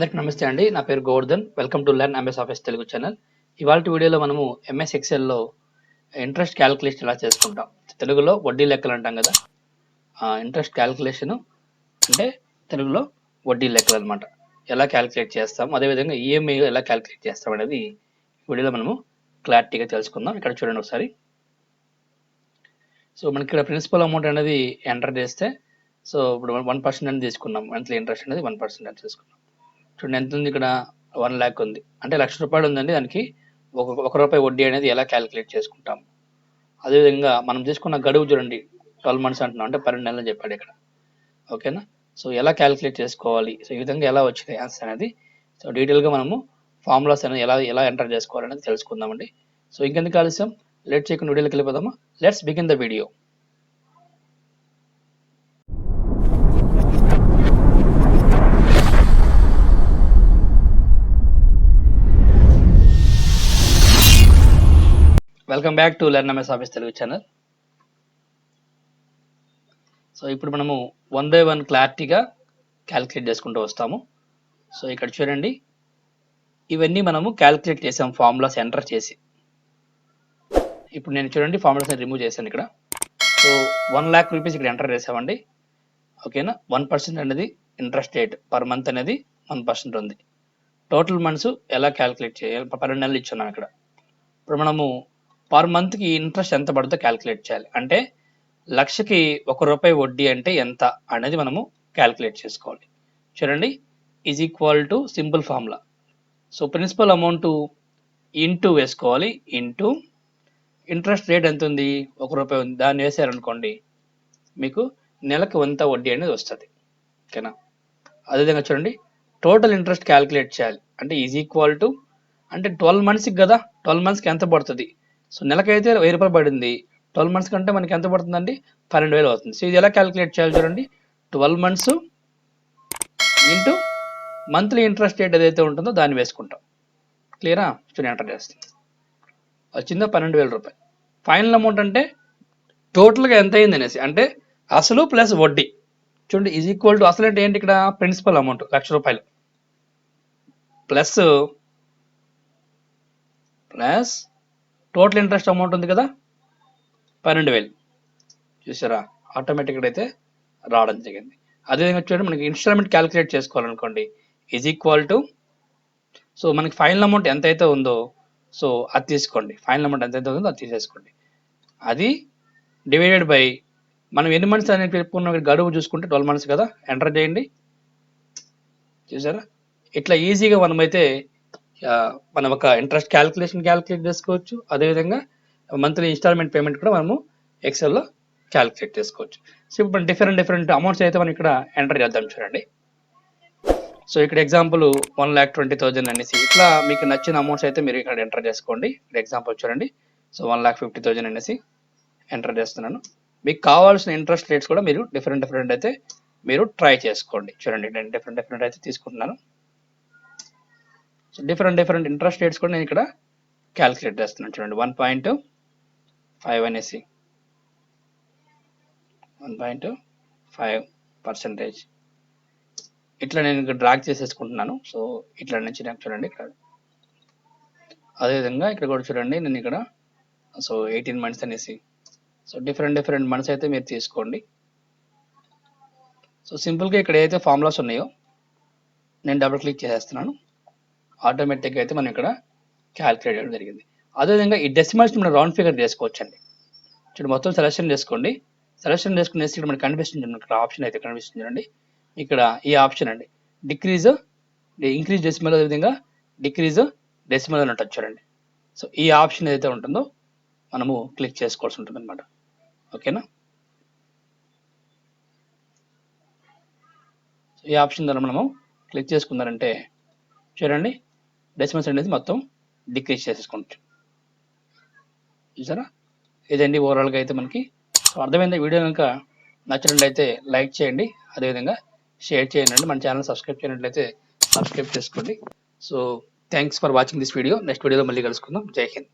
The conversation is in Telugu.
అందరికీ నమస్తే అండి. నా పేరు Govardhan. Welcome to learnmsoffice Telugu channel. ఇవాల్టి వీడియోలో మనము ఎంఎస్ ఎక్సెల్లో ఇంట్రెస్ట్ క్యాలిక్యులేషన్ ఎలా చేసుకుంటాం. తెలుగులో వడ్డీ లెక్కలు అంటాం కదా. ఇంట్రెస్ట్ క్యాలిక్యులేషన్ అంటే తెలుగులో వడ్డీ లెక్కలు అనమాట. ఎలా క్యాలిక్యులేట్ చేస్తాం, అదేవిధంగా ఈఎంఐ ఎలా క్యాలిక్యులేట్ చేస్తాం అనేది వీడియోలో మనము క్లారిటీగా తెలుసుకుందాం. ఇక్కడ చూడండి ఒకసారి. సో మనకి ఇక్కడ ప్రిన్సిపల్ అమౌంట్ అనేది ఎంటర్ చేస్తే, సో ఇప్పుడు 1% అని తీసుకున్నాం. మంత్లీ ఇంట్రెస్ట్ అనేది 1% అని తీసుకున్నాం. చూడండి ఎంత ఉంది ఇక్కడ, 1 lakh ఉంది. అంటే ₹1,00,000 ఉందండి. దానికి ఒక రూపాయి వడ్డీ అనేది ఎలా క్యాలిక్యులేట్ చేసుకుంటాం. అదేవిధంగా మనం తీసుకున్న గడువు చూడండి, 12 months అంటున్నాం, అంటే 12 నెలలు చెప్పాడు ఇక్కడ. ఓకేనా. సో ఎలా క్యాలిక్యులేట్ చేసుకోవాలి, సో ఈ విధంగా ఎలా వచ్చింది ఆన్సర్ అనేది, సో డీటెయిల్గా మనము ఫార్ములాస్ అనేది ఎలా ఎంటర్ చేసుకోవాలనేది తెలుసుకుందామండి. సో ఇంకెందుకు ఆలస్యం, లేట్ చేయకుండా వీడియోకి వెళ్ళిపోదామా. Let's begin the video. Welcome back to learnmsoffice Telugu channel. So ఇప్పుడు మనము 1 by 1 క్లారిటీగా క్యాలిక్యులేట్ చేసుకుంటూ వస్తాము. సో ఇక్కడ చూడండి, ఇవన్నీ మనము క్యాలిక్యులేట్ చేసాం ఫార్ములాస్ ఎంటర్ చేసి. ఇప్పుడు నేను చూడండి ఫార్ములాస్ రిమూవ్ చేశాను ఇక్కడ. సో 1 lakh రూపీస్ ఇక్కడ ఎంటర్ చేసామండి. ఓకేనా. 1% అనేది ఇంట్రెస్ట్ రేట్ పర్ మంత్ అనేది 1% ఉంది. టోటల్ మంత్స్ ఎలా క్యాలిక్యులేట్ చేయాలి, 12 నెలలు ఇచ్చున్నాం ఇక్కడ. ఇప్పుడు మనము పర్ మంత్కి ఇంట్రెస్ట్ ఎంత పడుతుందో క్యాలిక్యులేట్ చేయాలి. అంటే లక్షకి ₹1 వడ్డీ అంటే ఎంత అనేది మనము క్యాలిక్యులేట్ చేసుకోవాలి. చూడండి, is equal to simple formula. So principal amount into వేసుకోవాలి, ఇంటూ ఇంట్రెస్ట్ రేట్ ఎంత ఉంది, ₹1 ఉంది, దాన్ని వేసారనుకోండి మీకు నెలకు ఎంత వడ్డీ అనేది వస్తుంది. ఓకేనా. అదేవిధంగా చూడండి, టోటల్ ఇంట్రెస్ట్ క్యాలిక్యులేట్ చేయాలి. అంటే ఈజ్ ఈక్వల్ టు, అంటే 12 monthsకి కదా, 12 monthsకి ఎంత పడుతుంది. సో నెలకైతే ₹1000 పడింది, 12 months కంటే మనకి ఎంత పడుతుందండి, 12,000 అవుతుంది. సో ఇది ఎలా క్యాలిక్యులేట్ చేయాలి చూడండి, 12 months into monthly interest rate ఏదైతే ఉంటుందో దాన్ని వేసుకుంటాం. క్లియరా. చూడండి ఎంటర్ చేస్తాం, వచ్చిందా ₹12,000. ఫైనల్ అమౌంట్ అంటే టోటల్గా ఎంత అయింది అనేసి, అంటే అసలు ప్లస్ వడ్డీ. చూడండి ఈజ్ ఈక్వల్ టు, అసలు అంటే ఏంటి ఇక్కడ, principal amount ₹1,00,000 plus total interest amount ఉంది కదా 12,000. చూసారా, ఆటోమేటిక్గా అయితే రావడం జరిగింది. అదేవిధంగా చూడండి, మనకి ఇన్స్టాల్మెంట్ క్యాలిక్యులేట్ చేసుకోవాలనుకోండి, ఈజ్ ఈక్వల్ టు, సో మనకి ఫైనల్ అమౌంట్ ఎంతైతే ఉందో సో అది తీసుకోండి. ఫైనల్ అమౌంట్ ఎంతైతే ఉందో అది తీసేసుకోండి. అది డివైడెడ్ బై మనం ఎన్ని మంత్స్ అనేది పెట్టుకున్న గడువు చూసుకుంటే 12 months కదా, ఎంటర్ చేయండి. చూసారా, ఇట్లా ఈజీగా మనమైతే మనం ఒక ఇంట్రెస్ట్ క్యాలిక్యులేట్ చేసుకోవచ్చు. అదేవిధంగా మంత్లీ ఇన్స్టాల్మెంట్ పేమెంట్ కూడా మనము ఎక్సెల్లో క్యాలిక్యులేట్ చేసుకోవచ్చు. సో ఇప్పుడు డిఫరెంట్ అమౌంట్స్ అయితే మనం ఇక్కడ ఎంటర్ చేద్దాం. చూడండి, సో ఇక్కడ ఎగ్జాంపుల్ 1,20,000 అనేసి, ఇట్లా మీకు నచ్చిన అమౌంట్స్ అయితే మీరు ఇక్కడ ఎంటర్ చేసుకోండి. ఇక్కడ ఎగ్జాంపుల్ చూడండి, సో 1,50,000 అనేసి ఎంటర్ చేస్తున్నాను. మీకు కావాల్సిన ఇంట్రెస్ట్ రేట్స్ కూడా మీరు డిఫరెంట్ అయితే మీరు ట్రై చేసుకోండి. చూడండి, నేను డిఫరెంట్ అయితే తీసుకుంటున్నాను. సో డిఫరెంట్ ఇంట్రెస్ట్ రేట్స్ కూడా నేను ఇక్కడ క్యాలిక్యులేట్ చేస్తున్నాను. చూడండి, 1.5 అనేసి, 1.5% ఇట్లా నేను ఇక్కడ డ్రాగ్ చేసేసుకుంటున్నాను. సో ఇట్లా నుంచి నాకు చూడండి ఇక్కడ. అదేవిధంగా ఇక్కడ కూడా చూడండి, నేను ఇక్కడ సో 18 months అనేసి, సో డిఫరెంట్ మంత్స్ అయితే మీరు తీసుకోండి. సో సింపుల్గా ఇక్కడ ఏదైతే ఫార్ములాస్ ఉన్నాయో నేను డబుల్ క్లిక్ చేసేస్తున్నాను. ఆటోమేటిక్గా అయితే మనం ఇక్కడ క్యాలిక్యులేట్ చేయడం జరిగింది. అదేవిధంగా ఈ డెసిమల్స్ మనం రౌండ్ ఫిగర్ చేసుకోవచ్చండి. చూడండి, మొత్తం సెలెక్షన్ చేసుకోండి. సెలెక్షన్ చేసుకునేసి ఇక్కడ మనకి కనిపిస్తుంది, ఇక్కడ ఆప్షన్ అయితే కనిపిస్తుంది చూడండి. ఇక్కడ ఈ ఆప్షన్ అండి, ఇంక్రీజ్ డెసిమల్, అదేవిధంగా డిక్రీజ్ డెసిమల్ అని ఉంటుంది చూడండి. సో ఈ ఆప్షన్ ఏదైతే ఉంటుందో మనము క్లిక్ చేసుకోవాల్సి ఉంటుంది అనమాట. ఓకేనా. సో ఈ ఆప్షన్ ద్వారా మనము క్లిక్ చేసుకున్నారంటే చూడండి, డెసిమల్స్ అనేది మొత్తం డిక్రీజ్ చేసేసుకోవచ్చు. చూసారా, ఇదండి ఓవరాల్గా అయితే మనకి. సో అర్థమైంది. వీడియో కనుక నచ్చినట్లయితే లైక్ చేయండి, అదేవిధంగా షేర్ చేయండి. మన ఛానల్ సబ్స్క్రైబ్ చేయనట్లయితే సబ్స్క్రైబ్ చేసుకోండి. So thanks for watching this video. Next వీడియోలో మళ్ళీ కలుసుకుందాం. జై హింద్.